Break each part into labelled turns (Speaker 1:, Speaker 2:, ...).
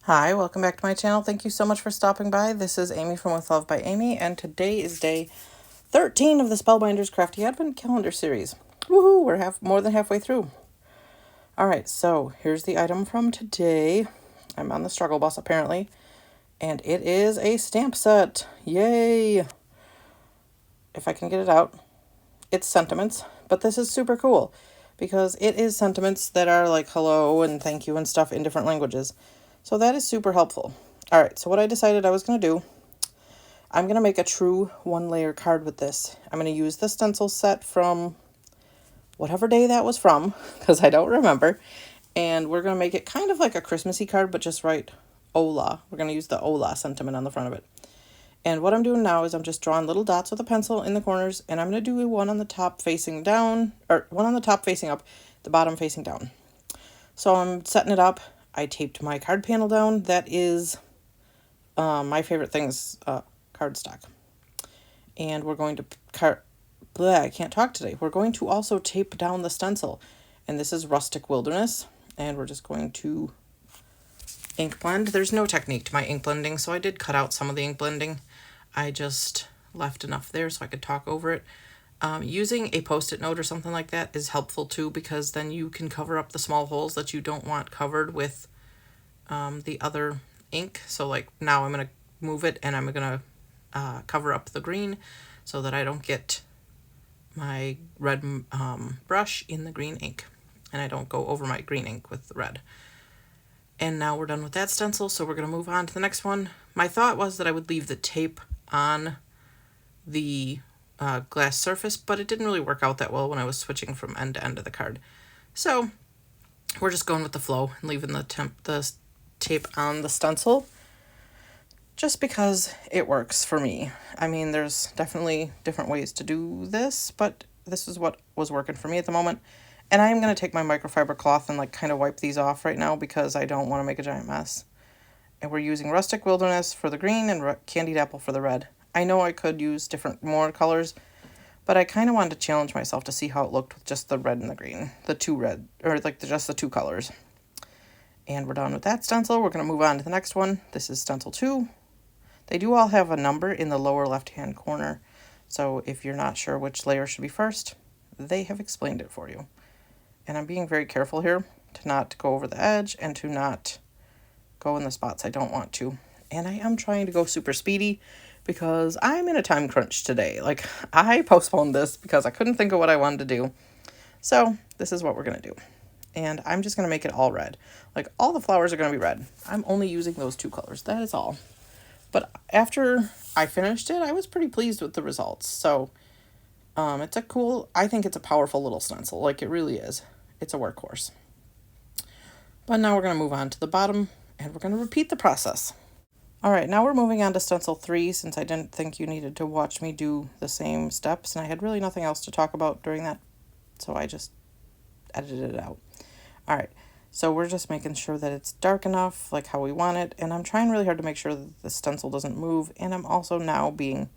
Speaker 1: Hi, welcome back to my channel. Thank you so much for stopping by. This is Amy from With Love by Amy, and today is day 13 of the Spellbinders Crafty Advent Calendar series. Woohoo! We're more than halfway through. Alright, so here's the item from today. I'm on the struggle bus apparently, and it is a stamp set. Yay! If I can get it out. It's sentiments, but this is super cool because it is sentiments that are like hello and thank you and stuff in different languages. So that is super helpful. All right, so what I decided I was going to do, I'm going to make a true one-layer card with this. I'm going to use the stencil set from whatever day that was from, because I don't remember. And we're going to make it kind of like a Christmassy card, but just write hola. We're going to use the hola sentiment on the front of it. And what I'm doing now is I'm just drawing little dots with a pencil in the corners, and I'm going to do one on the top facing down, or one on the top facing up, the bottom facing down. So I'm setting it up. I taped my card panel down. That is my favorite thing is cardstock. And we're going to, I can't talk today. We're going to also tape down the stencil. And this is Rustic Wilderness. And we're just going to ink blend. There's no technique to my ink blending, so I did cut out some of the ink blending. I just left enough there so I could talk over it. Using a post-it note or something like that is helpful too, because then you can cover up the small holes that you don't want covered with the other ink. So like now I'm going to move it and I'm going to cover up the green so that I don't get my red brush in the green ink, and I don't go over my green ink with the red. And now we're done with that stencil, so we're going to move on to the next one. My thought was that I would leave the tape on the glass surface, but it didn't really work out that well when I was switching from end to end of the card. So we're just going with the flow and leaving the tape on the stencil just because it works for me. I mean, there's definitely different ways to do this, but this is what was working for me at the moment. And I am going to take my microfiber cloth and like kind of wipe these off right now because I don't want to make a giant mess. And we're using Rustic Wilderness for the green and Candied Apple for the red. I know I could use more colors, but I kind of wanted to challenge myself to see how it looked with just the red and the green. The two red, or like just the two colors. And we're done with that stencil. We're going to move on to the next one. This is stencil 2. They do all have a number in the lower left-hand corner. So if you're not sure which layer should be first, they have explained it for you. And I'm being very careful here to not go over the edge and to not go in the spots I don't want to. And I am trying to go super speedy because I'm in a time crunch today. Like, I postponed this because I couldn't think of what I wanted to do. So this is what we're going to do. And I'm just going to make it all red. Like, all the flowers are going to be red. I'm only using those two colors. That is all. But after I finished it, I was pretty pleased with the results. So it's I think it's a powerful little stencil. Like, it really is. It's a workhorse. But now we're going to move on to the bottom, and we're going to repeat the process. All right, now we're moving on to stencil 3, since I didn't think you needed to watch me do the same steps, and I had really nothing else to talk about during that, so I just edited it out. All right, so we're just making sure that it's dark enough, like how we want it, and I'm trying really hard to make sure that the stencil doesn't move, and I'm also now being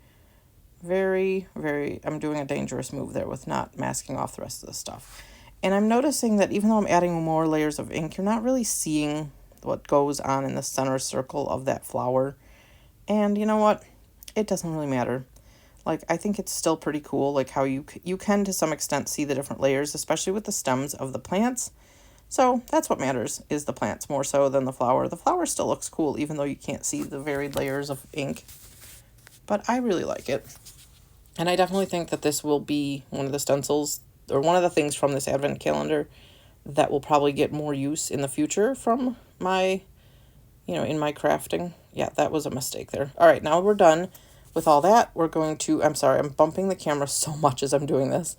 Speaker 1: I'm doing a dangerous move there with not masking off the rest of the stuff. And I'm noticing that even though I'm adding more layers of ink, you're not really seeing what goes on in the center circle of that flower. And you know what? It doesn't really matter. Like, I think it's still pretty cool, like how you can to some extent see the different layers, especially with the stems of the plants. So that's what matters, is the plants more so than the flower. The flower still looks cool, even though you can't see the varied layers of ink. But I really like it. And I definitely think that this will be one of the stencils, or one of the things from this advent calendar that will probably get more use in the future from my, in my crafting. Yeah, that was a mistake there. All right, now we're done with all that. We're going to, I'm sorry, I'm bumping the camera so much as I'm doing this.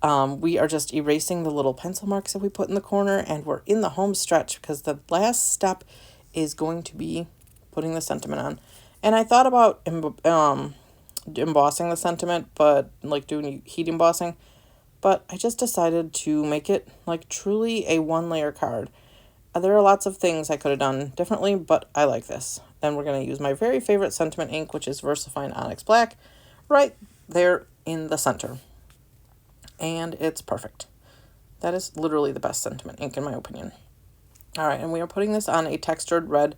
Speaker 1: We are just erasing the little pencil marks that we put in the corner, and we're in the home stretch because the last step is going to be putting the sentiment on. And I thought about embossing the sentiment, but like doing heat embossing, but I just decided to make it like truly a one-layer card. There are lots of things I could have done differently, but I like this. And we're going to use my very favorite sentiment ink, which is VersaFine Onyx Black, right there in the center. And it's perfect. That is literally the best sentiment ink in my opinion. All right, and we are putting this on a textured red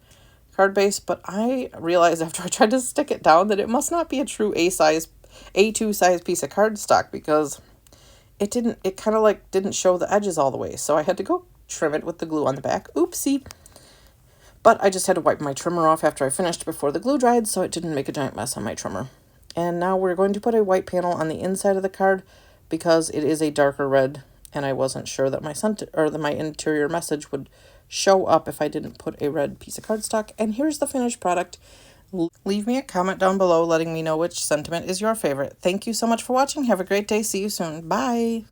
Speaker 1: card base, but I realized after I tried to stick it down that it must not be a true A2 size piece of cardstock, because it kind of like didn't show the edges all the way. So I had to go trim it with the glue on the back. Oopsie. But I just had to wipe my trimmer off after I finished before the glue dried, so it didn't make a giant mess on my trimmer. And now we're going to put a white panel on the inside of the card because it is a darker red, and I wasn't sure that my interior message would show up if I didn't put a red piece of cardstock. And here's the finished product. Leave me a comment down below letting me know which sentiment is your favorite. Thank you so much for watching. Have a great day. See you soon. Bye.